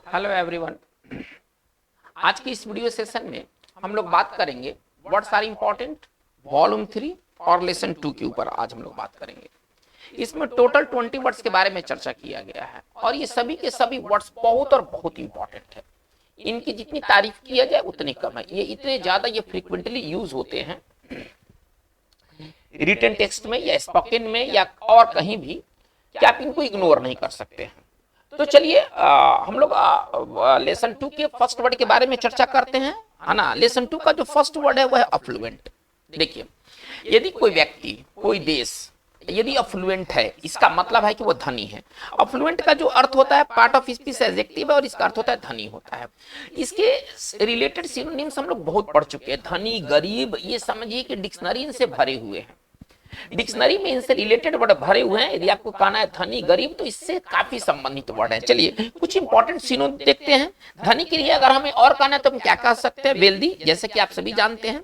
Hello everyone. आज की इस वीडियो सेशन में हम लोग बात करेंगे व्हाट्स आर इम्पोर्टेंट वॉल्यूम 3 और लेसन 2 के ऊपर आज हम लोग बात करेंगे। इसमें टोटल 20 वर्ड्स के बारे में चर्चा किया गया है और ये सभी के सभी वर्ड्स बहुत और बहुत इंपॉर्टेंट है। इनकी जितनी तारीफ किया जाए उतनी कम है। ये इतने ज्यादा ये फ्रीक्वेंटली यूज होते हैं रिटन टेक्स्ट में या स्पोकन में या और कहीं भी कि आप इनको इग्नोर नहीं कर सकते हैं। तो चलिए हम लोग लेसन 2 के फर्स्ट वर्ड के बारे में चर्चा करते हैं, है ना। लेसन 2 का जो फर्स्ट वर्ड है वह है अफ्लुएंट। देखिए, यदि कोई व्यक्ति कोई देश यदि अफ्लुएंट है, इसका मतलब है कि वो धनी है। अफ्लुएंट का जो अर्थ होता है पार्ट ऑफ स्पीच एडजेक्टिव है और इसका अर्थ होता है धनी होता है। इसके रिलेटेड सिनोनिम्स हम लोग बहुत पढ़ चुके हैं। धनी, गरीब, ये समझिए कि डिक्शनरी इनसे भरे हुए हैं। डिक्शनरी में इनसे रिलेटेड वर्ड भरे हुए हैं। यदि आपको कहना है धनी, गरीब, तो इससे काफी संबंधित वर्ड है। चलिए कुछ इंपॉर्टेंट सिनोनिम देखते हैं। धनी के लिए अगर हमें और कहना है तो हम क्या कह सकते हैं? वेल्दी, जैसे कि आप सभी जानते हैं।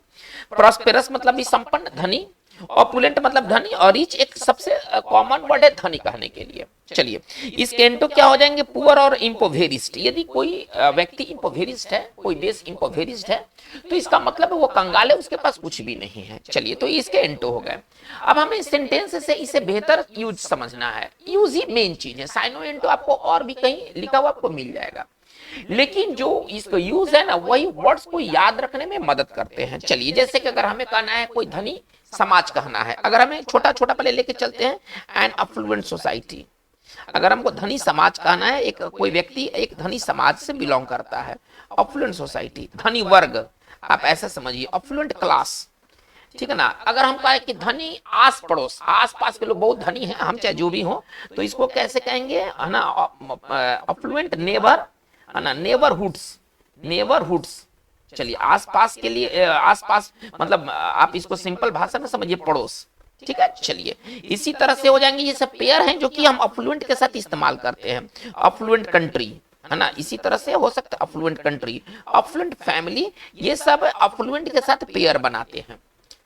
प्रॉस्पेरस मतलब भी संपन्न, धनी। ऑपुलेंट मतलब धनी। और रिच एक सबसे कॉमन वर्ड है धनी कहने के लिए। चलिए इसके एंटो क्या हो जाएंगे? पुअर और इम्पोवेरिस्ट। यदि कोई व्यक्ति इम्पोवेरिस्ट है, कोई देश इम्पोवेरिस्ट है, तो इसका मतलब है वो कंगाल है, उसके पास कुछ भी नहीं है। चलिए तो इसके एंटो हो गए। अब हमें सेंटेंस से इसे बेहतर यूज समझना है। यूज ही मेन चीज है। साइनो एंटो आपको और भी कहीं लिखा हुआ आपको मिल जाएगा, लेकिन जो इसका यूज है ना, वही वर्ड्स को याद रखने में मदद करते हैं। चलिए जैसे कि अगर हमें कहना है कोई धनी समाज कहना है, अगर हमें छोटा छोटा पहले लेके चलते हैं, एन अफ्लुएंट सोसाइटी। अगर हमको धनी समाज कहना है, एक कोई व्यक्ति एक धनी समाज से बिलोंग करता है, अफ्लुएंट सोसाइटी। धनी वर्ग आप ऐसा समझिए, अफ्लुएंट क्लास, ठीक है ना। अगर हम कहें कि धनी आस पड़ोस, आस पास के लोग बहुत धनी हैं, हम चाहे जो भी हो, तो इसको कैसे कहेंगे, है ना? अफ्लुएंट नेबर, है ना, नेबरहुड्स, नेबरहुड्स। चलिए आसपास के लिए आसपास मतलब आप इसको सिंपल भाषा में समझिए, पड़ोस, ठीक है। चलिए इसी तरह से हो जाएंगे। ये सब पेयर हैं जो कि हम अफ्लुएंट के साथ इस्तेमाल करते हैं। अफ्लुएंट कंट्री, है ना, इसी तरह से हो सकता है अफ्लुएंट कंट्री, अफ्लुएंट फैमिली, ये सब अफ्लुएंट के साथ पेयर बनाते हैं।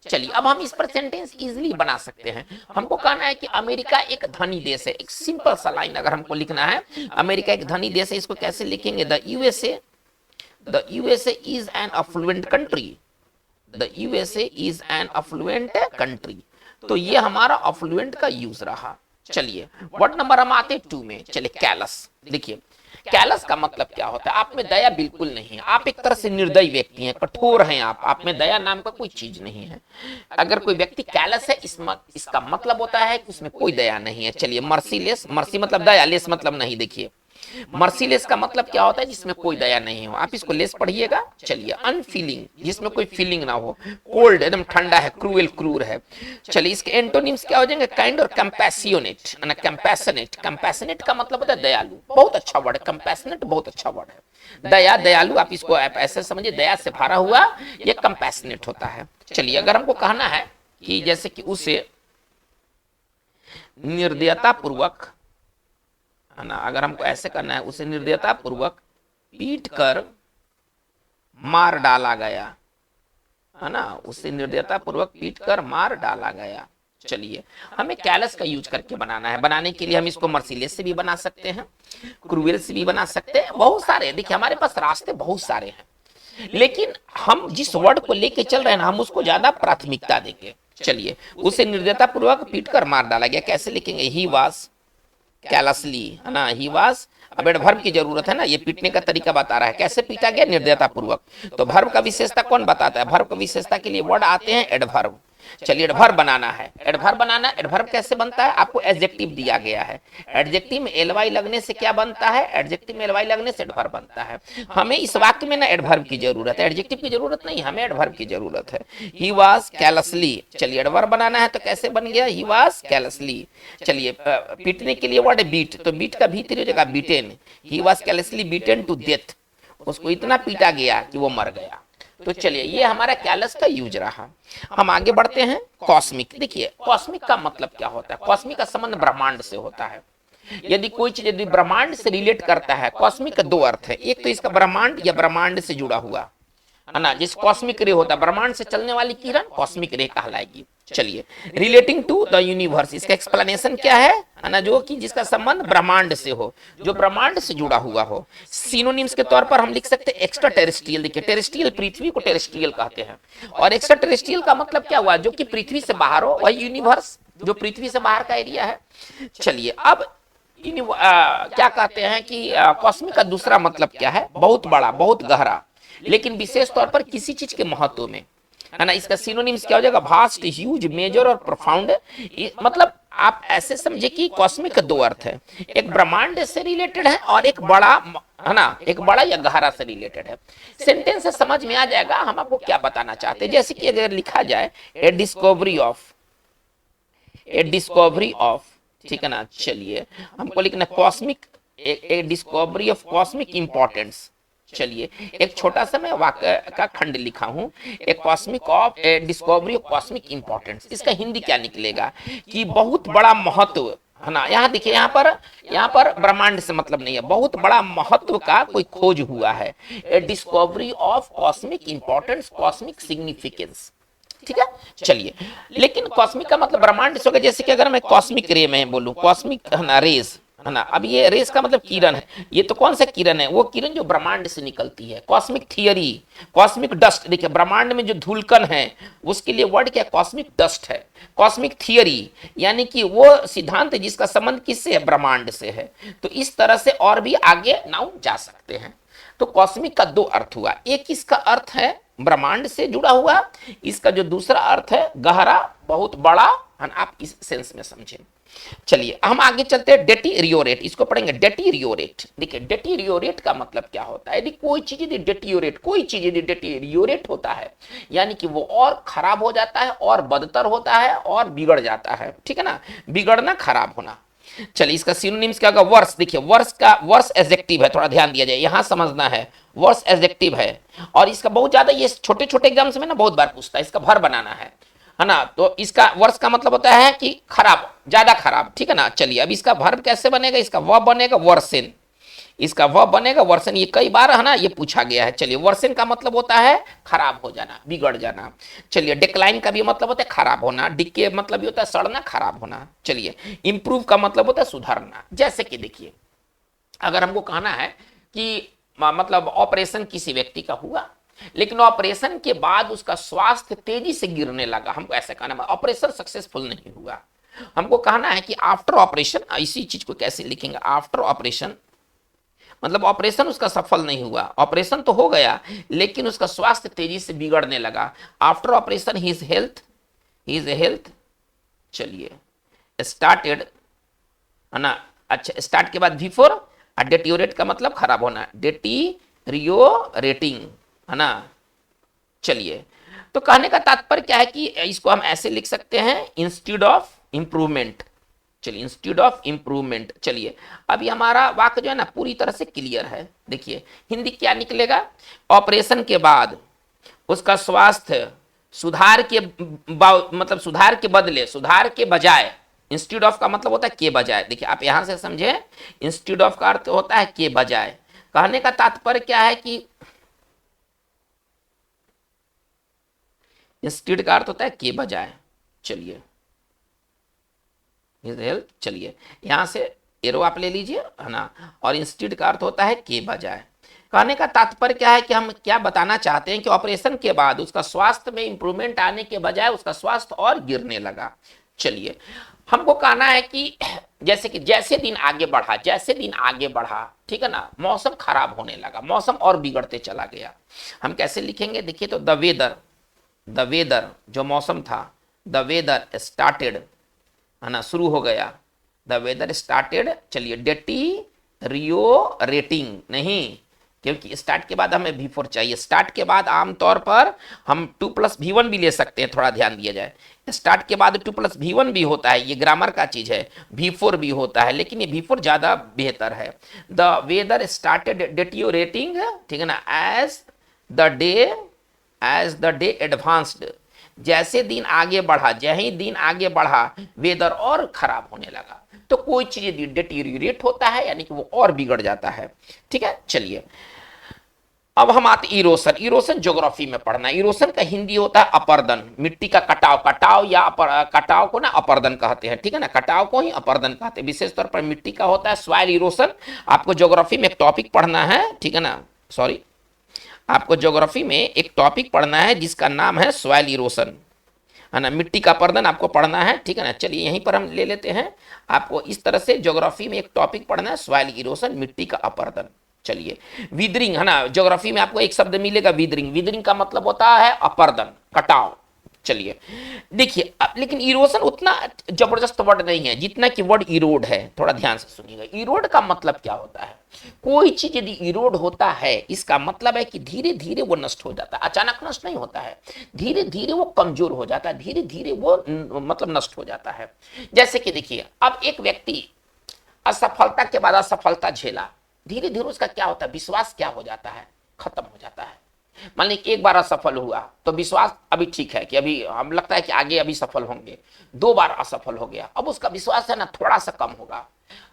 चलिए अब हम इस पर सेंटेंस इजीली बना सकते हैं। हमको कहना है कि अमेरिका एक धनी देश है। एक सिंपल सा लाइन अगर हमको लिखना है, अमेरिका एक धनी देश है, इसको कैसे लिखेंगे? The USA is an affluent country. The USA is an affluent country. तो ये हमारा अफ्लुएंट का यूज रहा। चलिए वर्ड नंबर हम आते 2 में। चलिए कैलस। देखिए कैलस का मतलब क्या होता है? आप में दया बिल्कुल नहीं है। आप एक तरह से निर्दयी व्यक्ति हैं, कठोर हैं आप में दया नाम का कोई चीज नहीं है। अगर कोई व्यक्ति कैलस है, इसका मतलब होता है कि उसमें कोई दया नहीं है। चलिए मर्सीलेस, मर्सी मतलब दया, लेस मतलब नहीं। देखिए मर्सीलेस का मतलब क्या होता है? जिसमें कोई दया नहीं हो। आप इसको लेस पढ़िएगा। चलिए अनफीलिंग, जिसमें कोई फीलिंग ना हो। कोल्ड, एकदम ठंडा है। क्रूएल, क्रूर है। चलिए इसके एंटोनिम्स क्या हो जाएंगे? काइंड और कंपैसियोनेट, ना कंपैशनेट। कंपैशनेट का मतलब होता है दयालु। बहुत अच्छा वर्ड है कंपैशनेट, बहुत अच्छा वर्ड है। दया, दयालु, आप इसको ऐसे समझिए, दया से भरा हुआ ये कंपैशनेट होता है। चलिए अगर हमको कहना है कि जैसे कि उसे निर्दयता पूर्वक, है ना, अगर हमको ऐसे करना है, उसे निर्दयता पूर्वक पीट कर मार डाला गया, है ना, उसे निर्दयता पूर्वक पीट कर मार डाला गया। चलिए हमें कैलस का यूज करके बनाना है। बनाने के लिए हम इसको मर्सीलेस से भी बना सकते हैं, क्रूएल से भी बना सकते हैं। बहुत सारे, देखिए हमारे पास रास्ते बहुत सारे हैं, लेकिन हम जिस वर्ड को लेके चल रहे हैं ना, हम उसको ज्यादा प्राथमिकता देंगे। चलिए उसे निर्दयता पूर्वक पीट कर मार डाला गया, कैसे लिखेंगे? ही वाज कैलसली, है ना, ही वाज। अब एडवर्ब की जरूरत है ना, ये पीटने का तरीका बता रहा है, कैसे पीटा गया? निर्दयता पूर्वक। तो वर्ब का विशेषता कौन बताता है? वर्ब का विशेषता के लिए वर्ड आते हैं एडवर्ब। चलिए एडवर्ब बनाना है। एडवर्ब बनाना, एडवर्ब कैसे बनता है? आपको एडजेक्टिव दिया गया है। एडजेक्टिव में एलवाई लगने से क्या बनता है? एडजेक्टिव में एलवाई लगने से एडवर्ब बनता है। हमें इस वाक्य में ना एडवर्ब की जरूरत है, एडजेक्टिव की जरूरत नहीं, हमें एडवर्ब की जरूरत है। He was callously. चलिए एडवर्ब बनाना है तो कैसे बन गया? He was callously. चलिए पीटने के लिए वर्ड है बीट, तो बीट का भीतर हो जाएगा beaten. He was callously beaten to death. उसको इतना पीटा गया कि वो मर गया। तो चलिए ये हमारा कैलस का यूज रहा। हम आगे बढ़ते हैं। कॉस्मिक। देखिए कॉस्मिक का मतलब क्या होता है? कॉस्मिक का संबंध ब्रह्मांड से होता है। यदि कोई चीज यदि ब्रह्मांड से रिलेट करता है, कॉस्मिक का 2 अर्थ है। एक तो इसका ब्रह्मांड या ब्रह्मांड से जुड़ा हुआ, है ना, जिस कॉस्मिक रे होता है, ब्रह्मांड से चलने वाली किरण कॉस्मिक रे कहलाएगी। चलिए, रिलेटिंग टू द यूनिवर्स, इसका एक्सप्लेनेशन क्या है ना, जो कि जिसका संबंध ब्रह्मांड से हो, जो ब्रह्मांड से जुड़ा हुआ हो। सिनोनिम्स के तौर पर हम लिख सकते हैं एक्स्ट्रा टेरेस्ट्रियल। देखिए, टेरेस्ट्रियल पृथ्वी को टेरेस्ट्रियल कहते हैं, और एक्स्ट्रा टेरेस्ट्रियल का मतलब क्या हुआ, जो कि पृथ्वी से बाहर हो, वही यूनिवर्स जो पृथ्वी से बाहर का एरिया है। चलिए, अब क्या कहते हैं कि कॉस्मिक का दूसरा मतलब क्या है, बहुत बड़ा, बहुत गहरा, लेकिन विशेष तौर पर किसी चीज के महत्व में, है ना। इसका सिनोनिम्स क्या हो जाएगा, वास्ट, ह्यूज, मेजर और प्रोफाउंड। मतलब आप ऐसे समझे कि कॉस्मिक का दो अर्थ है, एक ब्रह्मांड से रिलेटेड है और एक बड़ा, है ना, एक बड़ा या गहरा से रिलेटेड है। सेंटेंस से समझ में आ जाएगा हम आपको क्या बताना चाहते हैं। जैसे कि अगर लिखा जाए a discovery of, a discovery of, ठीक है ना। चलिए, हमको लिखना cosmic, a discovery of cosmic importance. चलिए, एक छोटा सा मैं वाक्य का खंड लिखा हूं, a cosmic of, a discovery of cosmic importance. इसका हिंदी क्या निकलेगा कि बहुत बड़ा महत्व, है ना। यहाँ देखिए, यहाँ पर ब्रह्मांड से मतलब नहीं है, बहुत बड़ा महत्व का कोई खोज हुआ है। A discovery of cosmic importance, cosmic significance, ठीक है। चलिए, लेकिन कॉस्मिक का मतलब ब्रह्मांड से होगा। जैसे कि अगर मैं कॉस्मिक रे में बोलूं, कॉस्मिक, है ना, रेज, है ना। अब ये रेस का मतलब किरण है, ये तो कौन सा किरण है, वो किरण जो ब्रह्मांड से निकलती है। कॉस्मिक थियरी, कॉस्मिक डस्ट, देखिए ब्रह्मांड में जो धूलकण है उसके लिए वर्ड क्या, कॉस्मिक डस्ट है। कॉस्मिक थियरी यानी कि वो सिद्धांत जिसका संबंध किससे है, ब्रह्मांड से है। तो इस तरह से और भी आगे नाउन जा सकते हैं। तो कॉस्मिक का दो अर्थ हुआ, एक इसका अर्थ है ब्रह्मांड से जुड़ा हुआ, इसका जो दूसरा अर्थ है गहरा, बहुत बड़ा, है ना। आप इस सेंस में समझें। चलिए, हम आगे चलते हैं। डेटीरियोरेट, इसको पढ़ेंगे, डेटीरियोरेट। देखिए, डेटीरियोरेट का मतलब क्या होता है, यदि कोई चीज यदि डेटीरियोरेट, कोई चीज यदि डेटीरियोरेट होता है, यानी कि वो और खराब हो जाता है, और बदतर होता है, और बिगड़ जाता है, ठीक है ना। बिगड़ना, खराब होना। चलिए, इसका सिनोनिम्स क्या होगा, वर्स। देखिए, वर्स का, वर्स एडजेक्टिव है, थोड़ा ध्यान दिया जाए, यहां समझना है। वर्स एडजेक्टिव है, और इसका बहुत ज्यादा, ये छोटे छोटे एग्जाम्स में ना बहुत बार पूछता है, इसका भर बनाना है ना। तो इसका वर्स का मतलब होता है कि खराब, ज्यादा खराब, ठीक है ना। चलिए, अब इसका वर्ब कैसे बनेगा, इसका वर्ब बनेगा वर्सेन, इसका वर्ब बनेगा वर्सन। ये कई बार, है ना, ये पूछा गया है। चलिए, वर्सन का मतलब होता है खराब हो जाना, बिगड़ जाना। चलिए, डिक्लाइन का भी मतलब होता है खराब होना, डिके मतलब ये होता है सड़ना, खराब होना। चलिए, इंप्रूव का मतलब होता है सुधारना। जैसे कि देखिए, अगर हमको कहना है कि मतलब ऑपरेशन किसी व्यक्ति का हुआ, लेकिन ऑपरेशन के बाद उसका स्वास्थ्य तेजी से गिरने लगा, हमको ऐसा कहना है ऑपरेशन सक्सेसफुल नहीं हुआ। हमको कहना है कि आफ्टर ऑपरेशन, इसी चीज को कैसे लिखेंगे, आफ्टर ऑपरेशन मतलब ऑपरेशन उसका सफल नहीं हुआ, ऑपरेशन तो हो गया लेकिन उसका स्वास्थ्य तेजी से बिगड़ने लगा। आफ्टर ऑपरेशन हिज हेल्थ, चलिए, स्टार्टेड, है ना। अच्छा, स्टार्ट के बाद बिफोर, और डेटियोरेट का मतलब खराब होना, डेटीरियोरेटिंग, है ना। चलिए, तो कहने का तात्पर्य क्या है कि इसको हम ऐसे लिख सकते हैं, इंस्टीड ऑफ इंप्रूवमेंट। चलिए, इंस्टीड ऑफ इंप्रूवमेंट। चलिए, अभी हमारा वाक्य जो है ना पूरी तरह से क्लियर है। देखिए, हिंदी क्या निकलेगा, ऑपरेशन के बाद उसका स्वास्थ्य सुधार के मतलब सुधार के बदले, सुधार के बजाय, इंस्टीड ऑफ का मतलब होता है के बजाय। देखिए, आप यहां से समझे, इंस्टीड ऑफ का अर्थ होता है के बजाय। कहने का तात्पर्य क्या है कि इंस्टीड का अर्थ होता है के बजाय। चलिए, हेल्थ, चलिए यहां से एरो आप ले लीजिए, है ना, और इंस्टीड का अर्थ होता है के बजाय। कहने का तात्पर्य क्या है कि हम क्या बताना चाहते हैं कि ऑपरेशन के बाद उसका स्वास्थ्य में इंप्रूवमेंट आने के बजाय उसका स्वास्थ्य और गिरने लगा। चलिए, हमको कहना है कि जैसे दिन आगे बढ़ा, जैसे दिन आगे बढ़ा, ठीक है ना, मौसम खराब होने लगा, मौसम और बिगड़ते चला गया। हम कैसे लिखेंगे, देखिए, तो द वेदर जो मौसम था, द वेदर स्टार्टेड, है ना, शुरू हो गया, द वेदर स्टार्टेड। चलिए, डेटीरियोरेटिंग नहीं, क्योंकि स्टार्ट के बाद हमें V4 चाहिए। स्टार्ट के बाद आमतौर पर हम 2+V1 भी ले सकते हैं, थोड़ा ध्यान दिया जाए। स्टार्ट के बाद 2+V1 भी होता है, ये ग्रामर का चीज है। V4 भी होता है, लेकिन ये V4 ज्यादा बेहतर है। द वेदर स्टार्टेड डेटियोरेटिंग, ठीक है ना, एज द डे एडवांस्ड, जैसे दिन आगे बढ़ा, जैसे ही दिन आगे बढ़ा, वेदर और खराब होने लगा। तो कोई चीज डेटीरियोरेट होता है यानी कि वो और बिगड़ जाता है, ठीक है। चलिए, अब हम आते इरोशन। इरोशन ज्योग्राफी में पढ़ना। इरोशन का हिंदी होता है अपर्दन, मिट्टी का कटाव। कटाव या कटाव को ना अपर्दन कहते हैं, ठीक है ना, कटाव को ही अपर्दन कहते हैं। विशेष तौर पर मिट्टी का होता है सॉइल इरोशन। आपको ज्योग्राफी में एक टॉपिक पढ़ना है, ठीक है ना, सॉरी, आपको ज्योग्राफी में एक टॉपिक पढ़ना है जिसका नाम है सॉइल इरोशन, है ना, मिट्टी का अपर्दन आपको पढ़ना है, ठीक है ना। चलिए यहीं पर हम ले लेते हैं। आपको इस तरह से ज्योग्राफी में एक टॉपिक पढ़ना है सॉइल इरोशन, मिट्टी का अपर्दन। चलिए विदरिंग, है ना, ज्योग्राफी में आपको एक शब्द मिलेगा विदरिंग। विदरिंग का मतलब होता है अपर्दन, कटाव। चलिए देखिए, अब लेकिन इरोशन उतना जबरदस्त वर्ड नहीं है जितना कि वर्ड इरोड है। थोड़ा ध्यान से सुनिएगा। इरोड का मतलब क्या होता है? कोई चीज यदि इरोड होता है, इसका मतलब है कि धीरे धीरे वो नष्ट हो जाता है। अचानक नष्ट नहीं होता है, धीरे धीरे वो कमजोर हो जाता है, धीरे धीरे वो मतलब नष्ट हो जाता है। जैसे कि देखिए, अब एक व्यक्ति असफलता के बाद असफलता झेला, धीरे धीरे उसका क्या होता है, विश्वास क्या हो जाता है, खत्म हो जाता है। मान लीजिए एक बार असफल हुआ तो विश्वास अभी ठीक है कि अभी हम लगता है कि आगे अभी सफल होंगे। 2 बार असफल हो गया, अब उसका विश्वास है ना थोड़ा सा कम होगा।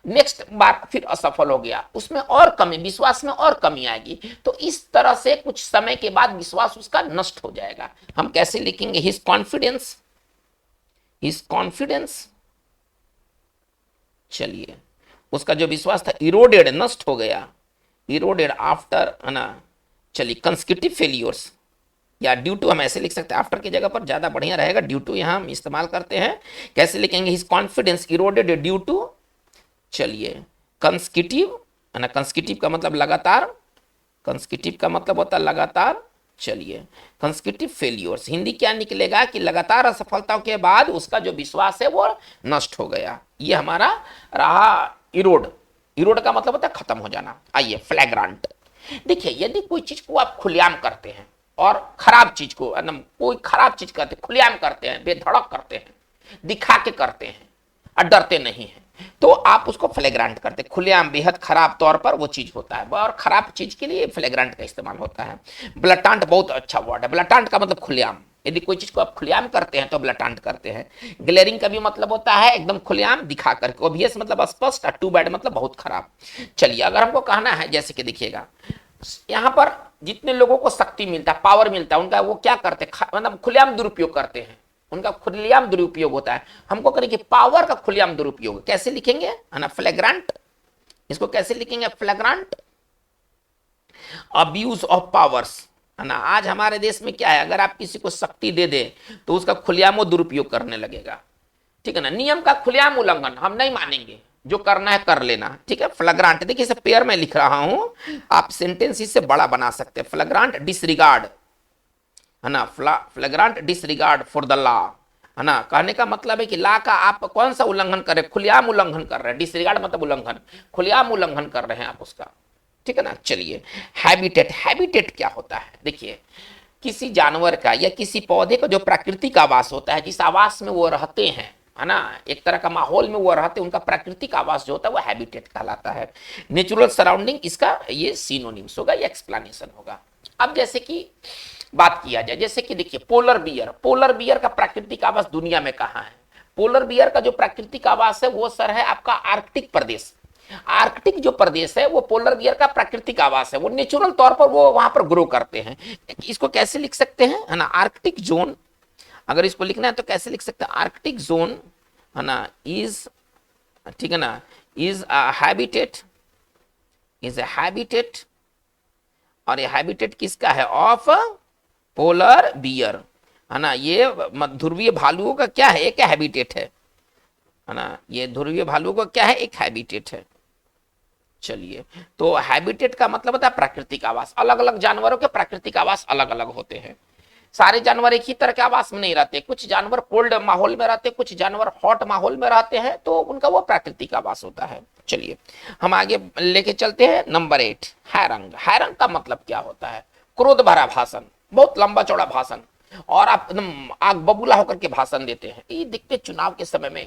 नेक्स्ट बार फिर असफल हो गया, उसमें और कमी, विश्वास में और कमी आएगी। तो इस तरह से कुछ समय के बाद विश्वास उसका नष्ट हो जाएगा। हम कैसे लिखेंगे? हिज कॉन्फिडेंस, हिज कॉन्फिडेंस, चलिए उसका जो विश्वास था इरोडेड, नष्ट हो गया, इरोडेड आफ्टर, है ना। चलिए कंसेक्यूटिव फेलियर्स या ड्यू टू हम ऐसे लिख सकते हैं, आफ्टर की जगह पर ज्यादा बढ़िया रहेगा, ड्यू टू यहां हम इस्तेमाल करते हैं। कैसे लिखेंगे? His confidence eroded due to, चलिए कंसेक्यूटिव, है ना, कंसेक्यूटिव का मतलब लगातार, कंसेक्यूटिव का मतलब होता है लगातार। चलिए कंसेक्यूटिव फेलियर्स, हिंदी क्या निकलेगा कि लगातार असफलताओं के बाद उसका जो विश्वास है वो नष्ट हो गया। ये हमारा रहा इरोड। इरोड का मतलब होता है खत्म हो जाना। आइए फ्लैग्रांट। देखिए यदि कोई चीज को आप खुलेआम करते हैं और खराब चीज को, कोई खराब चीज करते हैं, खुलेआम करते हैं, बेधड़क करते हैं, दिखा के करते हैं और डरते नहीं हैं, तो आप उसको फ्लैग्रांट करते हैं। खुलेआम बेहद खराब तौर पर वो चीज होता है, और खराब चीज के लिए फ्लैग्रांट का इस्तेमाल होता है। ब्लटांट बहुत अच्छा वर्ड है। ब्लटांट का मतलब खुलेआम। यदि कोई चीज को आप खुलेआम करते हैं तो ब्लटांट करते हैं। ग्लेरिंग का भी मतलब होता है एकदम खुलेआम दिखा करके। ऑब्वियस मतलब स्पष्ट, टू बैड मतलब बहुत खराब। चलिए अगर हमको कहना है, जैसे कि देखिएगा यहां पर जितने लोगों को शक्ति मिलता है, पावर मिलता है, उनका वो क्या करते हैं, मतलब खुलेआम दुरुपयोग करते हैं, उनका खुलेआम दुरुपयोग होता है। हमको करेंगे पावर का खुलेआम दुरुपयोग। कैसे लिखेंगे, है ना, फ्लैग्रांट। इसको कैसे लिखेंगे? फ्लैग्रांट अब्यूज ऑफ पावर्स, है ना। आज हमारे देश में क्या है, अगर आप किसी को शक्ति दे दे तो उसका खुलेआम वो दुरुपयोग करने लगेगा, ठीक है ना। नियम का खुलेआम उल्लंघन हम नहीं मानेंगे, जो करना है कर लेना, ठीक है। फ्लैग्रांट, देखिए इसे पेयर में लिख रहा हूं, आप सेंटेंस इससे बड़ा बना सकते हैं। फ्लैग्रांट डिसरिगार्ड, है ना, फ्लैग्रांट डिसरिगार्ड फॉर द लॉ, है ना। कहने का मतलब है कि लॉ का आप कौन सा उल्लंघन कर रहे हैं, खुलेआम उल्लंघन कर रहे हैं। डिसरिगार्ड मतलब उल्लंघन, खुलेआम उल्लंघन कर रहे हैं आप उसका, ठीक है ना। चलिए हैबिटेट, हैबिटेट क्या होता है? देखिए किसी जानवर का या किसी पौधे का जो प्राकृतिक आवास होता है, जिस आवास में वो रहते हैं, है ना, एक तरह का माहौल में वो रहते हैं, उनका प्राकृतिक आवास जो होता है वो हैबिटेट कहलाता है। नेचुरल सराउंडिंग इसका ये सिनोनिम्स होगा, ये एक्सप्लेनेशन होगा। अब जैसे कि बात किया जाए, जैसे कि देखिए पोलर बियर, पोलर बियर का प्राकृतिक आवास दुनिया में कहाँ है? पोलर बियर का जो प्राकृतिक आवास है वो सर है आपका आर्कटिक प्रदेश। आर्कटिक जो प्रदेश है वो पोलर बियर का प्राकृतिक आवास है। वो नेचुरल तौर पर वो वहां पर ग्रो करते हैं। इसको कैसे लिख सकते हैं, है ना, आर्कटिक जोन। अगर इसको लिखना है तो कैसे लिख सकते हैं? आर्कटिक जोन, है ना, इज, ठीक है ना, is a habitat, is a habitat, और ये हैबिटेट किसका है? ऑफ पोलर बियर, है ना। ये ध्रुवीय भालुओं का क्या है? एक हैबिटेट है ना। ये ध्रुवीय भालुओं का क्या है? एक हैबिटेट है। चलिए तो हैबिटेट का मतलब होता है प्राकृतिक आवास। अलग अलग जानवरों के प्राकृतिक आवास अलग अलग होते हैं। सारे जानवर एक ही तरह के आवास में नहीं रहते। कुछ जानवर कोल्ड माहौल में रहते हैं, कुछ जानवर हॉट माहौल में रहते हैं, तो उनका वो प्राकृतिक आवास होता है। चलिए हम आगे लेके चलते हैं। नंबर 8 हैरंग। हैरंग का मतलब क्या होता है? क्रोध भरा भाषण, बहुत लंबा चौड़ा भाषण, और आप एकदम आग बबूला होकर के भाषण देते हैं। ये देखते चुनाव के समय में,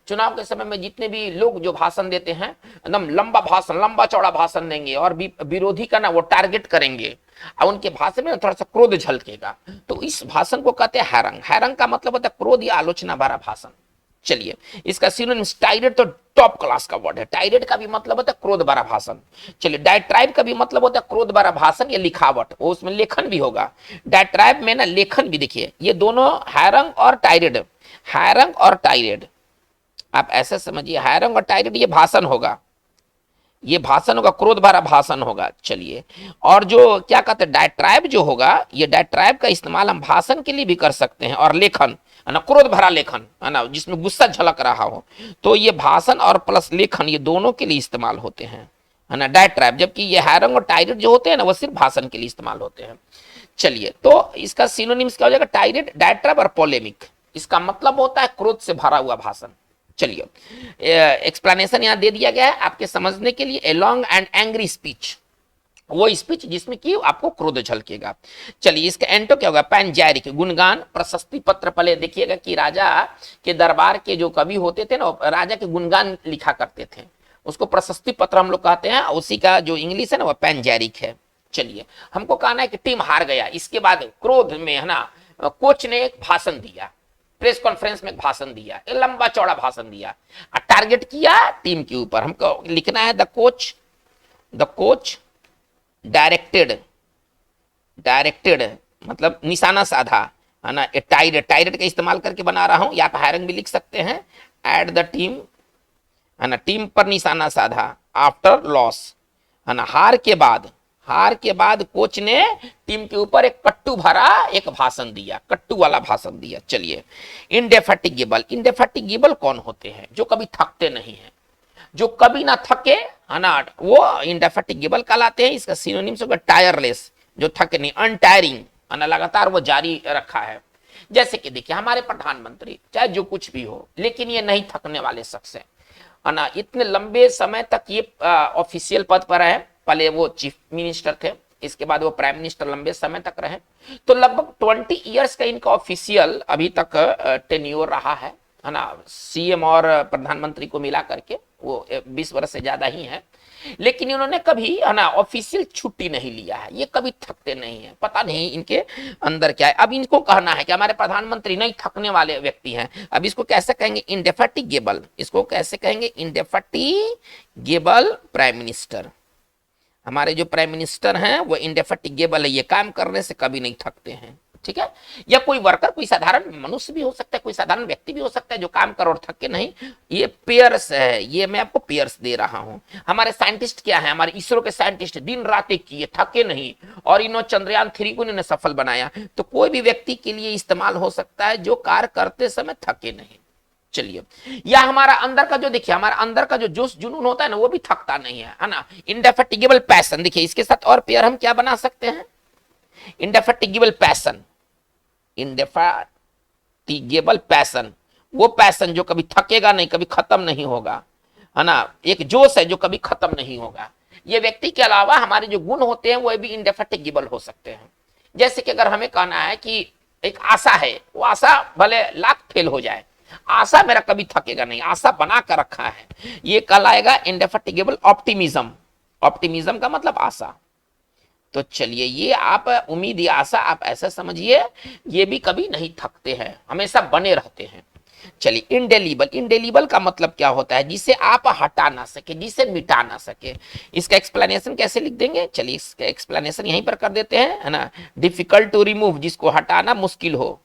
चुनाव के समय में जितने भी लोग जो भाषण देते हैं, एकदम लंबा भाषण, लंबा चौड़ा भाषण देंगे और विरोधी का ना वो टारगेट करेंगे, और उनके भाषण में थोड़ा सा क्रोध झलकेगा, तो इस भाषण को कहते हैं हैरंग। हैरंग का मतलब होता है क्रोध या आलोचना भरा भाषण। चलिए इसका सिनोनिम्स, टायरेट तो टॉप क्लास का वर्ड है। टायरेट का भी मतलब होता है क्रोध भरा भाषण। चलिए डायट्राइब का भी मतलब होता है क्रोध भरा भाषण या लिखावट, वो उसमें लेखन भी होगा। डायट्राइब में ना लेखन भी, देखिए ये दोनों हायरंग और टायरेट, हायरंग और टायरेट आप ऐसे समझिए, हायरंग और टायरेट ये भाषण होगा, ये भाषण होगा, क्रोध भरा भाषण होगा। चलिए और जो क्या कहते हैं डायट्राइब जो होगा, ये डायट्राइब का इस्तेमाल हम भाषण के लिए भी कर सकते हैं, और लेखन है ना, क्रोध भरा लेखन है ना, जिसमें गुस्सा झलक रहा हो, तो ये भाषण और प्लस लेखन ये दोनों के लिए इस्तेमाल होते हैं है ना डायट्राइब। जबकि ये हायरंग और टायरेट जो होते हैं ना, वो सिर्फ भाषण के लिए इस्तेमाल होते हैं। चलिए तो इसका सिनोनिम्स क्या हो जाएगा, टायरेट, डायट्राइब और पोलेमिक। इसका मतलब होता है क्रोध से भरा हुआ भाषण। चलिए एक्सप्लेनेशन यहां दे दिया गया है आपके समझने के लिए। A long and angry speech, वो स्पीच जिसमें कि आपको क्रोध झलकेगा। चलिए इसका एंटो क्या होगा, पैनजाइरिक, गुणगान, प्रशस्ति पत्र। पहले देखिएगा कि राजा के दरबार के जो कवि होते थे ना, राजा के गुणगान लिखा करते थे, उसको प्रशस्ति पत्र हम लोग कहते हैं। उसी का जो इंग्लिश है ना, वो पैनजाइरिक है। चलिए हमको कहना है कि टीम हार गया, इसके बाद क्रोध में है ना कोच ने एक भाषण दिया, प्रेस कॉन्फ्रेंस में भाषण दिया, एक लंबा चौड़ा भाषण दिया, टारगेट किया टीम के ऊपर। हमको लिखना है द कोच डायरेक्टेड, डायरेक्टेड मतलब निशाना साधा है ना। टायरेट, टायरेट का इस्तेमाल करके बना रहा हूं, या आप हायरंग भी लिख सकते हैं। एट द टीम है ना, टीम पर निशाना साधा। आफ्टर लॉस है ना, हार के बाद, हार के बाद कोच ने टीम के ऊपर एक कट्टू भरा एक भाषण दिया, कट्टू वाला भाषण दिया। चलिए इंडेफैटिगेबल, इंडेफैटिगेबल कौन होते हैं, जो कभी थकते नहीं है, जो कभी ना थके है ना, वो इंडेफैटिगेबल कहलाते हैं। इसका सिनोनिम्स होगा टायरलेस, जो थके नहीं, अनटायरिंग है ना, लगातार वो जारी रखा है। जैसे कि देखिए हमारे प्रधानमंत्री, चाहे जो कुछ भी हो, लेकिन ये नहीं थकने वाले शख्स है ना। इतने लंबे समय तक ये ऑफिशियल पद पर है, पहले वो चीफ मिनिस्टर थे, इसके बाद वो प्राइम मिनिस्टर लंबे समय तक रहे, तो लगभग 20 इयर्स का इनका ऑफिशियल अभी तक टेन्योर रहा है ना। सीएम और प्रधानमंत्री को मिला करके वो 20 वर्ष से ज्यादा ही है, लेकिन इन्होंने कभी है ना ऑफिशियल छुट्टी नहीं लिया है, ये कभी थकते नहीं है। पता नहीं इनके अंदर क्या है। अब इनको कहना है कि हमारे प्रधानमंत्री नहीं थकने वाले व्यक्ति हैं, अब इसको कैसे कहेंगे, इंडेफैटिगेबल। इसको कैसे कहेंगे, इंडेफैटिगेबल प्राइम मिनिस्टर। हमारे जो प्राइम मिनिस्टर हैं वो इंडेफैटिगेबल है, ये काम करने से कभी नहीं थकते हैं। ठीक है, या कोई वर्कर, कोई साधारण मनुष्य भी हो सकता है, कोई साधारण व्यक्ति भी हो सकता है जो काम कर और थके नहीं। ये पेयर्स है, ये मैं आपको पेयर्स दे रहा हूं। हमारे साइंटिस्ट क्या है, हमारे इसरो के साइंटिस्ट दिन रात एक किए, थके नहीं, और इन्होंने चंद्रयान 3 को इन्होंने सफल बनाया। तो कोई भी व्यक्ति के लिए इस्तेमाल हो सकता है जो कार्य करते समय थके नहीं। चलिए, या हमारा अंदर का जो, देखिए हमारा अंदर का जो जोश जुनून होता है ना, वो भी थकता नहीं है ना। इंडेफैटिगेबल पैशन, देखिए इसके साथ और पेयर हम क्या बना सकते हैं, इंडेफैटिगेबल पैशन। इंडेफैटिगेबल पैशन, वो पैशन जो कभी थकेगा नहीं, कभी खत्म नहीं होगा है ना। एक जोश है जो कभी खत्म नहीं होगा। ये व्यक्ति के अलावा हमारे जो गुण होते हैं वो भी इंडेफैटिगेबल हो सकते हैं। जैसे कि अगर हमें कहना है कि एक आशा है, वो आशा भले लाख फेल हो जाए, आशा मेरा कभी थकेगा नहीं, आशा बना कर रखा है, ये कहलाएगा इंडेफैटिगेबल ऑप्टिमिज्म। ऑप्टिमिज्म का मतलब आशा। तो चलिए ये आप उम्मीद या आशा आप ऐसा समझिए, ये भी कभी नहीं थकते हैं, हमेशा बने रहते हैं। चलिए इंडेलीबल, इंडेलीबल का मतलब क्या होता है, जिसे आप हटा ना सके, जिसे मिटा ना सके। इसका एक्सप्लेनेशन कैसे लिख देंगे, चलिए इसका एक्सप्लेनेशन यहीं पर कर देते हैं है ना। डिफिकल्ट टू रिमूव, जिसको हटाना मुश्किल हो,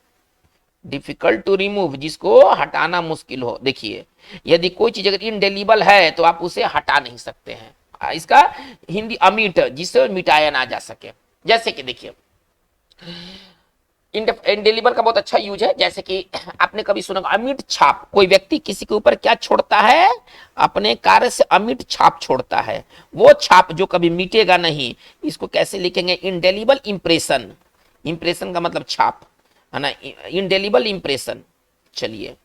डिफिकल्ट टू रिमूव, जिसको हटाना मुश्किल हो। देखिए यदि कोई चीज अगर इंडेलीबल है तो आप उसे हटा नहीं सकते हैं। इसका हिंदी अमिट, जिसे मिटाया ना जा सके। जैसे कि देखिए इंडेलीबल का बहुत अच्छा यूज है, जैसे कि आपने कभी सुना अमिट छाप, कोई व्यक्ति किसी के ऊपर क्या छोड़ता है, अपने कार्य से अमिट छाप छोड़ता है, वो छाप जो कभी मिटेगा नहीं। इसको कैसे लिखेंगे, इंडेलीबल इंप्रेशन। इंप्रेशन का मतलब छाप है ना, इंडेलीबल इंप्रेशन। चलिए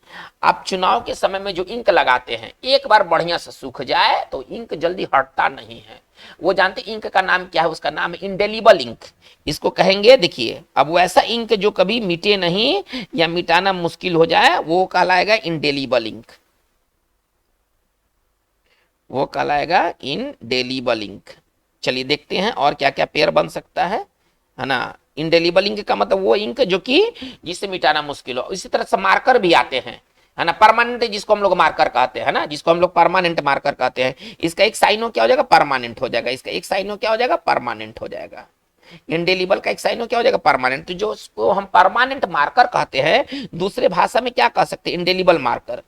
आप चुनाव के समय में जो इंक लगाते हैं, एक बार बढ़िया से सूख जाए तो इंक जल्दी हटता नहीं है। वो जानते इंक का नाम क्या है, उसका नाम है इंडेलीबल इंक। इसको कहेंगे, देखिए अब वो ऐसा इंक जो कभी मिटे नहीं या मिटाना मुश्किल हो जाए, वो कहलाएगा इंडेलीबल इंक, वो कहलाएगा इंडेलीबल इंक। चलिए देखते हैं और क्या क्या पेयर बन सकता है ना। इंडेलीबल इंक का मतलब वो इंक जो कि जिसे मिटाना मुश्किल हो। इसी तरह से मार्कर भी आते हैं है ना, परमानेंट जिसको हम लोग मार्कर कहते हैं ना, जिसको हम लोग परमानेंट मार्कर कहते हैं, इसका एक साइनो क्या हो जाएगा, परमानेंट हो जाएगा, इसका एक साइनो क्या हो जाएगा, परमानेंट हो जाएगा। इंडेलिबल का एक साइनो क्या हो जाएगा, परमानेंट। तो जो उसको हम परमानेंट मार्कर कहते हैं, दूसरे भाषा में क्या कह सकते हैं, इंडेलिबल मार्कर,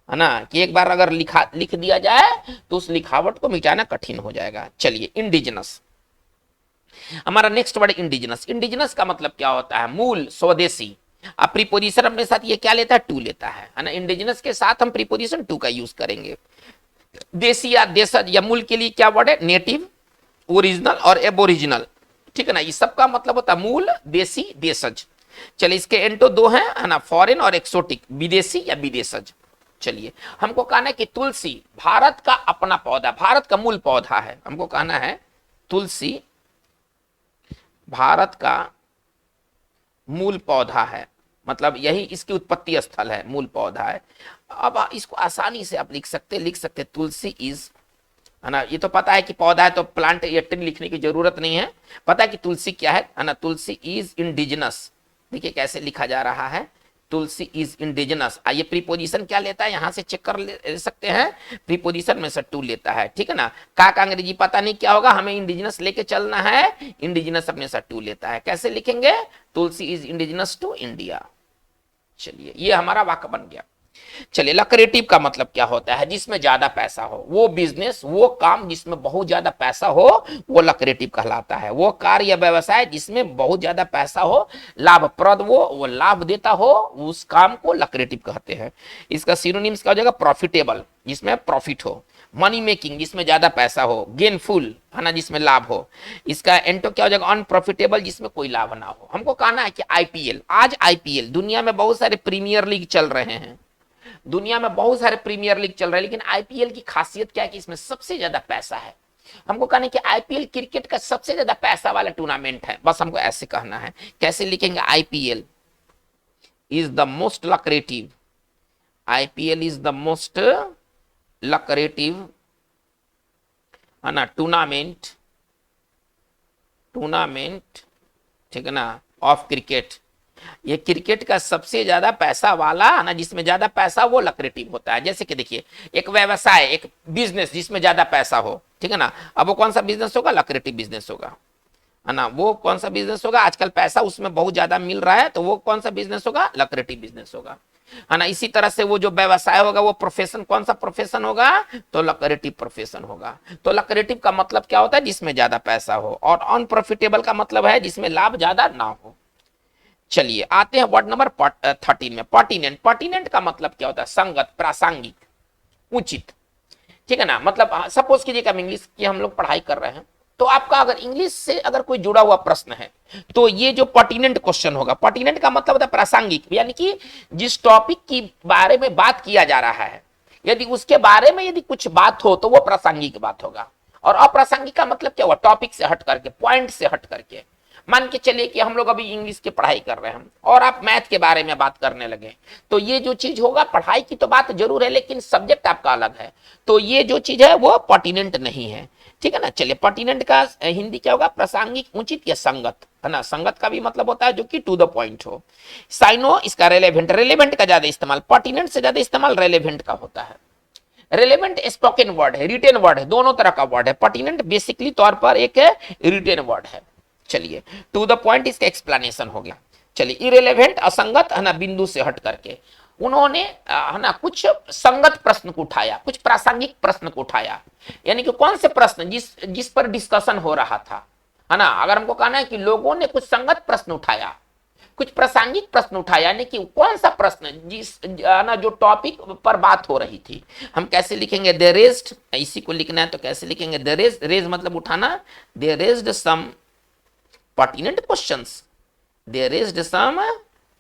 है ना, कि एक बार अगर लिख दिया जाए तो उस लिखावट को मिटाना कठिन हो जाएगा। चलिए, इंडिजिनस, हमारा नेक्स्ट वर्ड इंडिजिनस। इंडिजिनस का मतलब क्या होता है, मूल, स्वदेशी। अब प्रीपोजिशन अपने साथ ये क्या लेता है, टू लेता है ना। इंडिजिनस के साथ हम प्रीपोजिशन टू का यूज करेंगे। देसी या देशज या मूल के लिए क्या वर्ड है, नेटिव, ओरिजिनल और एबोरिजिनल, ठीक है ना। ये सबका मतलब होता है मूल, देसी, देशज। चलिए, इसके एंटो दो हैं, है ना, फॉरेन और एक्सोटिक, विदेशी या विदेशज। चलिए, हमको कहना है कि तुलसी भारत का अपना पौधा, भारत का मूल पौधा है। हमको कहना है तुलसी भारत का मूल पौधा है, मतलब यही इसकी उत्पत्ति स्थल है, मूल पौधा है। अब इसको आसानी से आप लिख सकते तुलसी इज, है ना। ये तो पता है कि पौधा है तो प्लांट या ट्री लिखने की जरूरत नहीं है, पता है कि तुलसी क्या है ना। तुलसी इज इंडिजिनस, देखिए कैसे लिखा जा रहा है, तुलसी इज इंडिजिनस। आइए, प्रीपोजिशन क्या लेता है, यहां से चेक कर ले सकते हैं, प्रीपोजिशन में से टू लेता है, ठीक है ना। का अंग्रेजी पता नहीं क्या होगा, हमें इंडिजिनस लेके चलना है, इंडिजिनस अपने साथ टू लेता है। कैसे लिखेंगे, तुलसी इज इंडिजिनस टू इंडिया। चलिए, ये हमारा वाक्य बन गया। चलिए, लक्रेटिव का मतलब क्या होता है, जिसमें ज्यादा पैसा हो, वो बिजनेस, वो काम जिसमें बहुत ज्यादा पैसा हो, वो लक्रेटिव कहलाता है। वो कार्य या व्यवसाय जिसमें बहुत ज्यादा पैसा हो, लाभप्रद वो लाभ देता हो, उस काम को लक्रेटिव कहते हैं। इसका सिनोनिम्स क्या हो जाएगा, प्रॉफिटेबल, जिसमें प्रॉफिट हो, मनी मेकिंग, जिसमें ज्यादा पैसा हो, गेनफुल, है ना, जिसमें लाभ हो। इसका एंटो क्या हो जाएगा, अनप्रॉफिटेबल, जिसमें कोई लाभ ना हो। हमको कहना है कि आईपीएल, आज आईपीएल, दुनिया में बहुत सारे प्रीमियर लीग चल रहे हैं, दुनिया में बहुत सारे प्रीमियर लीग चल रहे हैं, लेकिन आईपीएल की खासियत क्या है कि इसमें सबसे ज्यादा पैसा है। हमको कहना है कि आईपीएल क्रिकेट का सबसे ज्यादा पैसा वाला टूर्नामेंट है, बस हमको ऐसे कहना है। कैसे लिखेंगे, IPL is the most lucrative, IPL is the most lucrative, है ना, टूर्नामेंट, ठीक है ना, ऑफ क्रिकेट। ये क्रिकेट का सबसे ज्यादा पैसा वाला, है ना, जिसमें ज्यादा पैसा वो लक्रेटिव होता है। जैसे कि देखिए, एक व्यवसाय, एक बिजनेस जिसमें ज्यादा पैसा हो, ठीक है ना, अब वो कौन सा बिजनेस होगा, लक्रेटिव बिजनेस होगा, है ना। वो कौन सा बिजनेस होगा, आजकल पैसा उसमें बहुत ज्यादा मिल रहा है, तो वो कौन सा बिजनेस होगा, लक्रेटिव बिजनेस होगा, है ना। इसी तरह से वो जो व्यवसाय होगा, वो प्रोफेशन, कौन सा प्रोफेशन होगा, तो लक्रेटिव प्रोफेशन होगा। तो लक्रेटिव का मतलब क्या होता है, जिसमें ज्यादा पैसा हो, और अनप्रॉफिटेबल का मतलब है जिसमें लाभ ज्यादा ना हो। चलिए, आते हैं वर्ड नंबर 13 में, पर्टिनेंट। पर्टिनेंट का मतलब क्या होता है, संगत, प्रासंगिक, उचित, ठीक है ना। मतलब सपोज कीजिए कि हम इंग्लिश की हम लोग पढ़ाई कर रहे हैं, तो आपका अगर इंग्लिश से अगर कोई जुड़ा हुआ प्रश्न है, तो ये जो पर्टिनेंट क्वेश्चन होगा, पर्टिनेंट का मतलब होता है प्रासंगिक, यानी कि जिस टॉपिक के बारे में बात किया जा रहा है, यदि उसके बारे में यदि कुछ बात हो तो वो प्रासंगिक बात होगा। और अप्रासंगिक का मतलब क्या हुआ, टॉपिक से हट करके, पॉइंट से हट करके। मान के चलिए कि हम लोग अभी इंग्लिश की पढ़ाई कर रहे हैं और आप मैथ के बारे में बात करने लगे, तो ये जो चीज होगा, पढ़ाई की तो बात जरूर है, लेकिन सब्जेक्ट आपका अलग है, तो ये जो चीज है वो पर्टिनेंट नहीं है, ठीक है ना। चलिए, पर्टिनेंट का हिंदी क्या होगा, प्रासंगिक, उचित या संगत, है ना। संगत का भी मतलब होता है जो कि टू द पॉइंट हो। साइनो, इसका रेलेवेंट, रेलेवेंट का ज्यादा इस्तेमाल, पर्टिनेंट से ज्यादा इस्तेमाल रेलेवेंट का होता है। रेलेवेंट स्पोकन वर्ड है, रिटेन वर्ड है, दोनों तरह का वर्ड है। पर्टिनेंट बेसिकली तौर पर एक रिटेन वर्ड है। चलिए, टू द पॉइंट इसका एक्सप्लेनेशन हो गया। चलिए, इरेलेवेंट, असंगत, है ना, बिंदु से हट करके। उन्होंने, है ना, कुछ संगत प्रश्न को उठाया, कुछ प्रासंगिक प्रश्न को उठाया, यानी कि कौन से प्रश्न जिस पर डिस्कशन हो रहा था, है ना। अगर हमको कहना है कि लोगों ने कुछ संगत प्रश्न उठाया, कुछ प्रासंगिक प्रश्न उठाया, यानी कि कौन सा प्रश्न जिस, ना, जो टॉपिक पर बात हो रही थी। हम कैसे लिखेंगे, दे रेज्ड, इसी को लिखना है तो कैसे लिखेंगे, दे रेज, रेज मतलब उठाना, दे रेज्ड सम पर्टिनेंट क्वेश्चंस, दे रेज्ड सम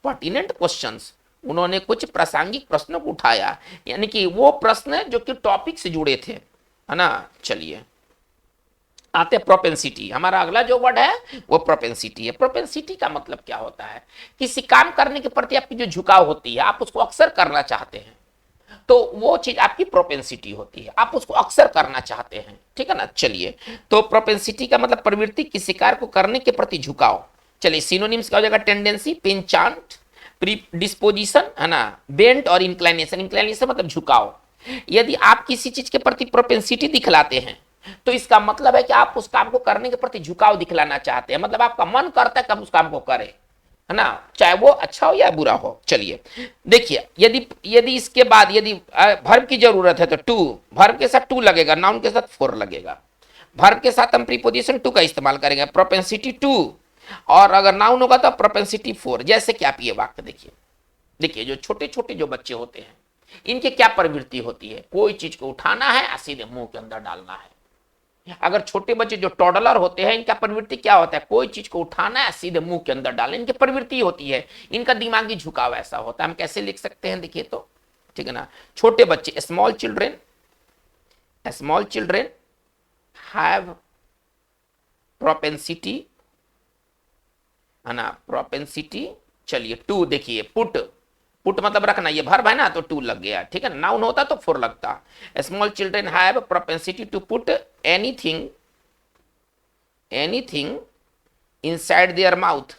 पर्टिनेंट क्वेश्चंस, उन्होंने कुछ प्रासंगिक प्रश्नों को उठाया, यानी कि वो प्रश्न जो कि टॉपिक से जुड़े थे, है ना। चलिए, आते हैं प्रोपेंसिटी। हमारा अगला जो वर्ड है वो प्रोपेंसिटी है। प्रोपेंसिटी का मतलब क्या होता है, किसी काम करने के प्रति आपकी जो झुकाव होती है, आप उसको अक्सर करना चाहते हैं, तो वो चीज आपकी प्रोपेंसिटी होती है, आप उसको अक्सर करना चाहते हैं, ठीक है ना। चलिए, तो प्रोपेंसिटी का मतलब प्रवृत्ति, किसी कार्य को करने के प्रति झुकाव। चलिए, सिनोनिम्स क्या हो जाएगा, टेंडेंसी, पेंचांट, डिस्पोजिशन है ना, बेंट और इंक्लाइनेशन, इंक्लाइनेशन मतलब झुकाव। यदि आप किसी चीज के प्रति प्रोपेंसिटी दिखलाते हैं तो इसका मतलब है कि आप उस काम को करने के प्रति झुकाव दिखलाना चाहते हैं, मतलब आपका मन करता है कि हम उस काम को करें, है ना, चाहे वो अच्छा हो या बुरा हो। चलिए देखिए, यदि यदि इसके बाद यदि वर्ब की जरूरत है तो टू, वर्ब के साथ टू लगेगा, नाउन के साथ फोर लगेगा। वर्ब के साथ हम प्रीपोजिशन टू का इस्तेमाल करेंगे, प्रोपेंसिटी टू, और अगर नाउन होगा तो प्रोपेंसिटी फोर। जैसे कि आप ये वाक्य देखिए, देखिए जो छोटे छोटे जो बच्चे होते हैं इनके क्या प्रवृत्ति होती है, कोई चीज को उठाना है और सीधे मुंह के अंदर डालना है। अगर छोटे बच्चे जो टॉडलर होते हैं इनका प्रवृत्ति क्या होता है, कोई चीज को उठाना है सीधे मुंह के अंदर डालना, इनकी प्रवृत्ति होती है, इनका दिमागी झुकाव ऐसा होता है। हम कैसे लिख सकते हैं देखिए तो, ठीक है ना, छोटे बच्चे, small children, small children have propensity, है ना, प्रोपेंसिटी। चलिए टू देखिए, पुट, पुट मतलब रखना, ये वर्ब है ना तो टू लग गया, ठीक है ना, नाउन होता तो फोर लगता। Small children have propensity to put anything, anything inside their mouth,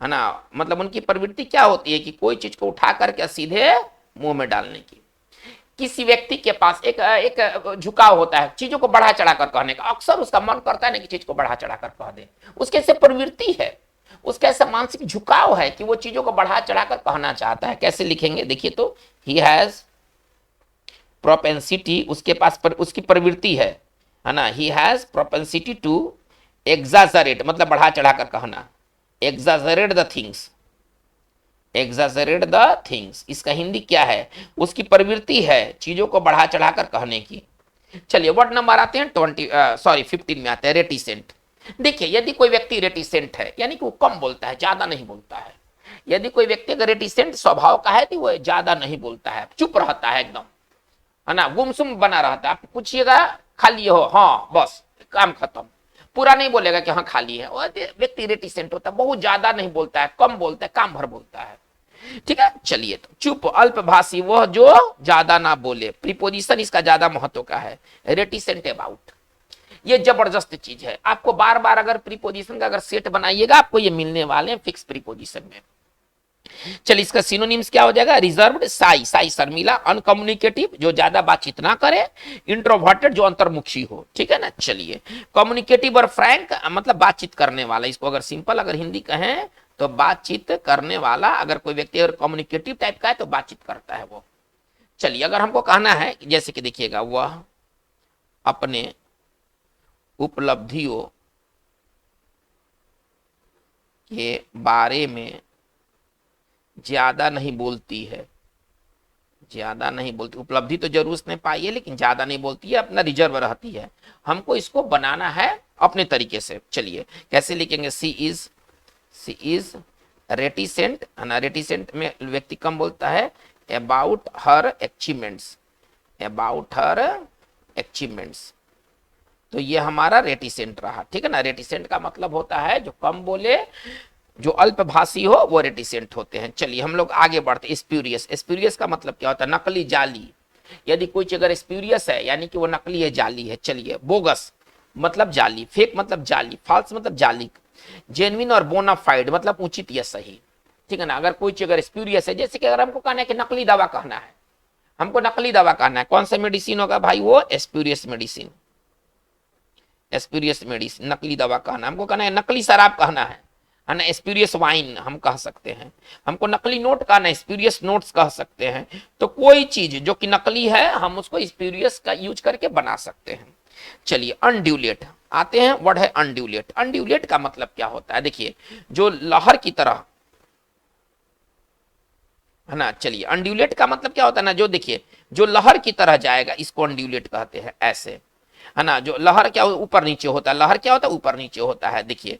है ना, मतलब उनकी प्रवृत्ति क्या होती है कि कोई चीज को उठा करके सीधे मुंह में डालने की। किसी व्यक्ति के पास एक झुकाव होता है चीजों को बढ़ा चढ़ाकर कहने का, अक्सर उसका मन करता है ना कि चीज को बढ़ा चढ़ाकर कह दे, उसके ऐसे प्रवृत्ति है, उसका ऐसा मानसिक झुकाव है कि वो चीजों को बढ़ा चढ़ाकर कहना चाहता है। कैसे लिखेंगे देखिए तो, ही हैज प्रोपेंसिटी, उसके पास उसकी प्रवृत्ति है ना, he has propensity to exaggerate, मतलब बढ़ा चढ़ाकर कहना, exaggerate the things, exaggerate the things, इसका हिंदी क्या है, उसकी प्रवृत्ति है चीजों को बढ़ा चढ़ाकर कहने की। चलिए वर्ड नंबर आते हैं 15 में आते हैं, रेटिसेंट। देखिए यदि कोई व्यक्ति रेटिसेंट है यानी कि वो कम बोलता है, ज्यादा नहीं बोलता है। यदि कोई व्यक्ति अगर रेटिसेंट स्वभाव का है तो वो ज्यादा नहीं बोलता है, चुप रहता है एकदम, है ना, गुमसुम बना रहता है। आप पूछिएगा खाली हो, हाँ बस काम खत्म, पूरा नहीं बोलेगा कि हाँ खाली है। वो व्यक्ति रेटिसेंट होता है, बहुत ज्यादा नहीं बोलता है, कम बोलता है, काम भर बोलता है, ठीक है। चलिए तो चुप, अल्पभाषी, वह जो ज्यादा ना बोले, प्रीपोजिशन इसका ज्यादा महत्व का है, रेटिसेंट अबाउट, ये जबरदस्त चीज है। आपको बार बार अगर प्रीपोजिशन का अगर सेट बनाइएगा आपको ये मिलने वाले हैं फिक्स प्रीपोजिशन में। चलिए इसका सिनोनिम्स क्या हो जाएगा, रिजर्व्ड साई, साई शर्मिला, अनकम्युनिकेटिव जो ज्यादा बातचीत ना करे, इंट्रोवर्टेड जो अंतर्मुखी हो, ठीक है ना। चलिए कम्युनिकेटिव और फ्रैंक मतलब बातचीत करने वाला, इसको अगर सिंपल अगर हिंदी कहें तो बातचीत करने वाला। अगर कोई व्यक्ति अगर कम्युनिकेटिव टाइप का है तो बातचीत करता है वो। चलिए अगर हमको कहना है जैसे कि देखिएगा, वह अपने उपलब्धियों के बारे में ज्यादा नहीं बोलती है, ज्यादा नहीं बोलती, उपलब्धि तो जरूर उसने पाई है लेकिन ज्यादा नहीं बोलती है, अपना रिजर्व रहती है। हमको इसको बनाना है अपने तरीके से। चलिए कैसे लिखेंगे, सी इज रेटिसेंट, है ना, रेटिसेंट में व्यक्ति कम बोलता है, about her achievements, about her achievements, तो ये हमारा रेटिसेंट रहा, ठीक है ना। रेटिसेंट का मतलब होता है जो कम बोले, जो अल्पभाषी हो वो रेटिसेंट होते हैं। चलिए हम लोग आगे बढ़ते, स्प्यूरियस, स्प्यूरियस का मतलब क्या होता है, नकली, जाली। यदि कोई चीज अगर स्प्यूरियस है यानी कि वो नकली है, जाली है। चलिए बोगस मतलब जाली, फेक मतलब जाली, फाल्स मतलब जाली, जेन्युइन और बोनाफाइड मतलब उचित या सही, ठीक है ना। अगर कोई चीज अगर स्प्यूरियस है, जैसे कि अगर हमको कहना है कि नकली दवा कहना है, हमको नकली दवा कहना है, कौन सा मेडिसिन होगा भाई, वो स्प्यूरियस मेडिसिन, स्प्यूरियस मेडिसिन, नकली दवा कहना। हमको कहना है नकली शराब कहना है ना, स्प्यूरियस वाइन हम कह सकते हैं। हमको नकली नोट कहना है, स्प्यूरियस नोट्स कह सकते हैं। तो कोई चीज जो कि नकली है हम उसको स्प्यूरियस का यूज करके बना सकते हैं। चलिए अनड्यूलेट आते हैं, वर्ड है अनड्यूलेट। अनड्यूलेट का मतलब क्या होता है, देखिए जो लहर की तरह, है ना। चलिए अनड्यूलेट का मतलब क्या होता है ना, जो देखिए जो लहर की तरह जाएगा इसको अनड्यूलेट कहते हैं, ऐसे, है ना। जो लहर क्या ऊपर नीचे होता है, लहर क्या होता है ऊपर नीचे होता है, देखिए।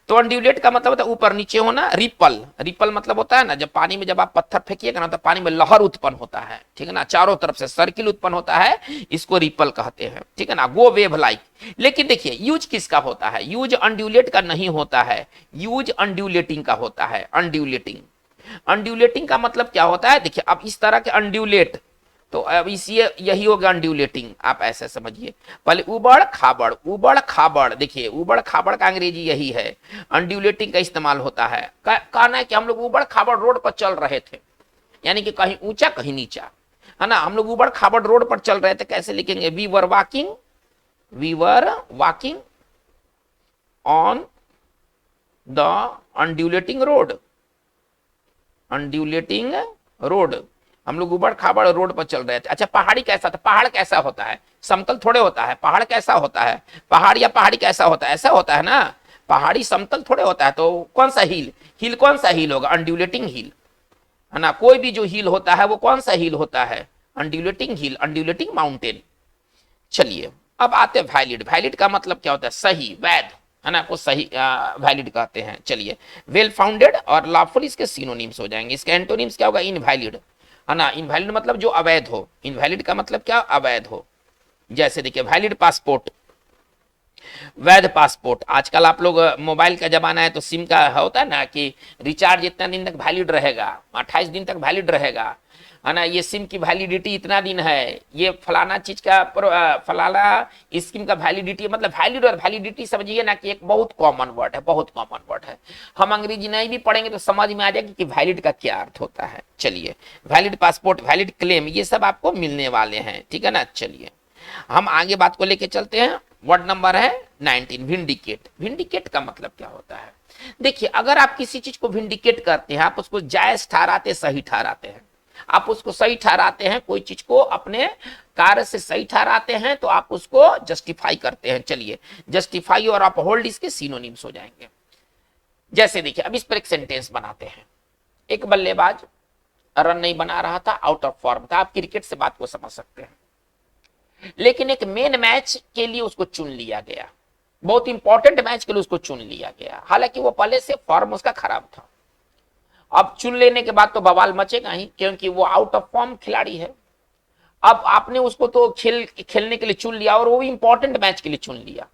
तो अनड्यूलेट का मतलब होता है ऊपर नीचे होना। रिपल, रिपल मतलब होता है ना जब पानी में जब आप पत्थर फेंकिएगा ना तो पानी में लहर उत्पन्न होता है, ठीक है ना, चारों तरफ से सर्किल उत्पन्न होता है, इसको रिपल कहते हैं, ठीक है ना। गो वेव लाइक, लेकिन देखिए यूज किसका होता है, यूज अनड्यूलेट का नहीं होता है, यूज अनड्यूलेटिंग का होता है। अनड्यूलेटिंग, अनड्यूलेटिंग का मतलब क्या होता है, देखिए अब इस तरह के अनड्यूलेट तो अब इसी यही होगा अनड्यूलेटिंग, आप ऐसे समझिए। पहले उबड़ खाबड़, उबड़ खाबड़, देखिए उबड़ खाबड़ का अंग्रेजी यही है, अनड्यूलेटिंग का इस्तेमाल होता है। कहना है कि हम लोग उबड़ खाबड़ रोड पर चल रहे थे, यानी कि कहीं ऊंचा कहीं नीचा, है ना। हम लोग उबड़ खाबड़ रोड पर चल रहे थे, कैसे लिखेंगे, we were walking on the undulating road, undulating road, हम लोग उबड़ खाबड़ रोड पर चल रहे थे। अच्छा, पहाड़ी कैसा था, पहाड़ कैसा होता है, समतल थोड़े होता है, पहाड़ कैसा होता है, पहाड़ या पहाड़ी कैसा होता है, ऐसा होता है ना, पहाड़ी समतल थोड़े होता है। तो कौन सा हिल, हिल कौन सा हिल होगा, अनड्यूलेटिंग हिल, है ना। कोई भी जो हिल होता है वो कौन सा हिल होता है, अनड्यूलेटिंग हिल, अनड्यूलेटिंग माउंटेन। चलिए अब आते हैं वैलिड। वैलिड का मतलब क्या होता है, सही, वैध, है ना, को सही वैलिड कहते हैं। चलिए, वेल फाउंडेड और लॉफुल इसके सिनोनिम्स हो जाएंगे। इसके एंटोनिम्स क्या होगा, इनवैलिड, है ना। इनवैलिड मतलब जो अवैध हो, इनवैलिड का मतलब क्या, अवैध हो। जैसे देखिए वैलिड पासपोर्ट, वैध पासपोर्ट। आजकल आप लोग मोबाइल का जमाना है तो सिम का होता है ना कि रिचार्ज इतना दिन तक वैलिड रहेगा, 28 दिन तक वैलिड रहेगा, है ना। ये सिम की वैलिडिटी इतना दिन है, ये फलाना चीज का फलाना स्कीम का वैलिडिटी, मतलब वैलिड और वैलिडिटी समझिए ना कि एक बहुत कॉमन वर्ड है, बहुत कॉमन वर्ड है। हम अंग्रेजी नहीं भी पढ़ेंगे तो समझ में आ जाएगी कि वैलिड का क्या अर्थ होता है। चलिए, वैलिड पासपोर्ट, वैलिड क्लेम, ये सब आपको मिलने वाले हैं, ठीक है ना। चलिए हम आगे बात को लेके चलते हैं। वर्ड नंबर है 19, विंडिकेट। विंडिकेट का मतलब क्या होता है, देखिए अगर आप किसी चीज को विंडिकेट करते हैं, आप उसको जायज ठहराते, सही ठहराते हैं, आप उसको सही ठहराते हैं, कोई चीज को अपने कार्य से सही ठहराते हैं तो आप उसको जस्टिफाई करते हैं। चलिए, जस्टिफाई और अपहोल्ड इसके सिनोनिम्स हो जाएंगे। जैसे देखिए अब इस पर एक सेंटेंस बनाते हैं। एक बल्लेबाज रन नहीं बना रहा था, आउट ऑफ फॉर्म था। आप क्रिकेट से बात को समझ सकते हैं, लेकिन एक मेन मैच के लिए उसको चुन लिया गया, बहुत इंपॉर्टेंट मैच के लिए उसको चुन लिया गया, हालांकि वो पहले से फॉर्म उसका खराब था। अब चुन लेने के बाद तो बवाल मचेगा ही, क्योंकि वो आउट ऑफ फॉर्म खिलाड़ी है। अब आपने उसको तो खेलने के लिए चुन लिया और वो भी इंपॉर्टेंट मैच के लिए चुन लिया,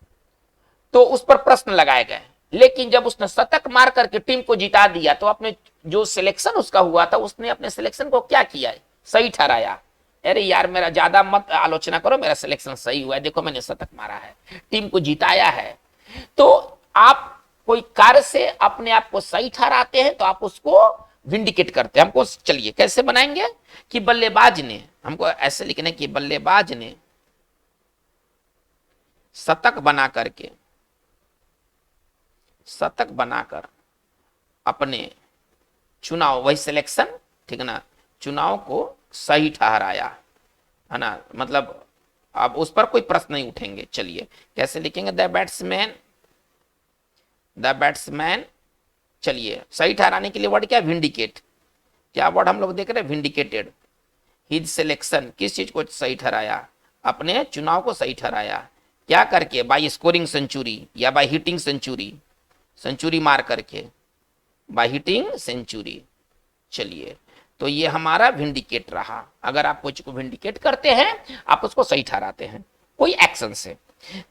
तो उस पर प्रश्न लगाए गए। लेकिन जब उसने शतक मार करके टीम को जिता दिया तो अपने जो सिलेक्शन उसका हुआ था, उसने अपने सिलेक्शन को क्या किया, सही ठहराया। अरे यार मेरा ज्यादा मत आलोचना करो, मेरा सिलेक्शन सही हुआ है, देखो मैंने शतक मारा है, टीम को जिताया है। तो आप कोई कार्य से अपने आप को सही ठहराते हैं तो आप उसको विंडिकेट करते हैं। हमको चलिए कैसे बनाएंगे कि बल्लेबाज ने, हमको ऐसे लिखना है कि बल्लेबाज ने शतक बनाकर अपने चुनाव, वही सिलेक्शन, ठीक है ना, चुनाव को सही ठहराया, है ना। मतलब अब उस पर कोई प्रश्न नहीं उठेंगे। चलिए कैसे लिखेंगे, द बैट्समैन, चलिए सही ठहराने के लिए वर्ड क्या, विंडिकेट। क्या वर्ड हम लोग देख रहे हैं, विंडिकेटेड हिज सिलेक्शन, किस चीज को सही ठहराया, अपने चुनाव को सही ठहराया, क्या करके, बाय स्कोरिंग सेंचुरी या बाय हिटिंग सेंचुरी, सेंचुरी मार करके, बाय हिटिंग सेंचुरी। चलिए तो ये हमारा विंडिकेट रहा। अगर आप कुछ को विंडिकेट करते हैं, आप उसको सही ठहराते हैं कोई एक्शन से।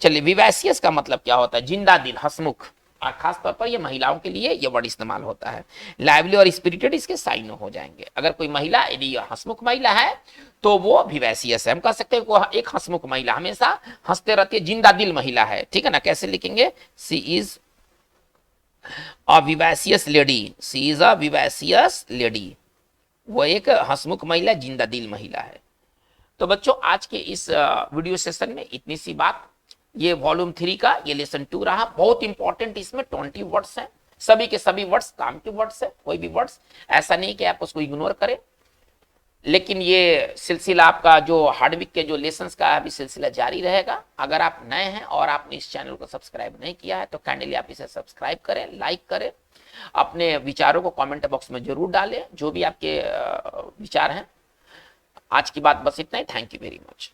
चलिए, विवैसियस का मतलब क्या होता है, जिंदा दिल, हंसमुख, और खास तौर पर ये महिलाओं के लिए ये वर्ड इस्तेमाल होता है। लाइवली और स्पिरिटेड इसके साइन हो जाएंगे। अगर कोई महिला यदि हंसमुख महिला है तो वो विवैसियस है। हम कह सकते हैं वो एक हंसमुख महिला, हमेशा हंसते रहती है, जिंदा दिल महिला है, ठीक है ना। कैसे लिखेंगे, she is a vivacious lady, she is a vivacious lady, वो एक हंसमुख महिला, जिंदा दिल महिला है। तो बच्चों आज के इस वीडियो सेशन में इतनी सी बात। ये वॉल्यूम 3 का ये लेसन 2 रहा, बहुत इंपॉर्टेंट। इसमें 20 वर्ड्स हैं, सभी के सभी वर्ड्स काम के वर्ड्स है, कोई भी वर्ड्स ऐसा नहीं कि आप उसको इग्नोर करें। लेकिन ये सिलसिला आपका जो हार्डविक के जो लेसन्स का अभी सिलसिला जारी रहेगा। अगर आप नए हैं और आपने इस चैनल को सब्सक्राइब नहीं किया है तो काइंडली आप इसे सब्सक्राइब करें, लाइक करें, अपने विचारों को कमेंट बॉक्स में जरूर डालें, जो भी आपके विचार हैं। आज की बात बस इतना ही। Thank you very much.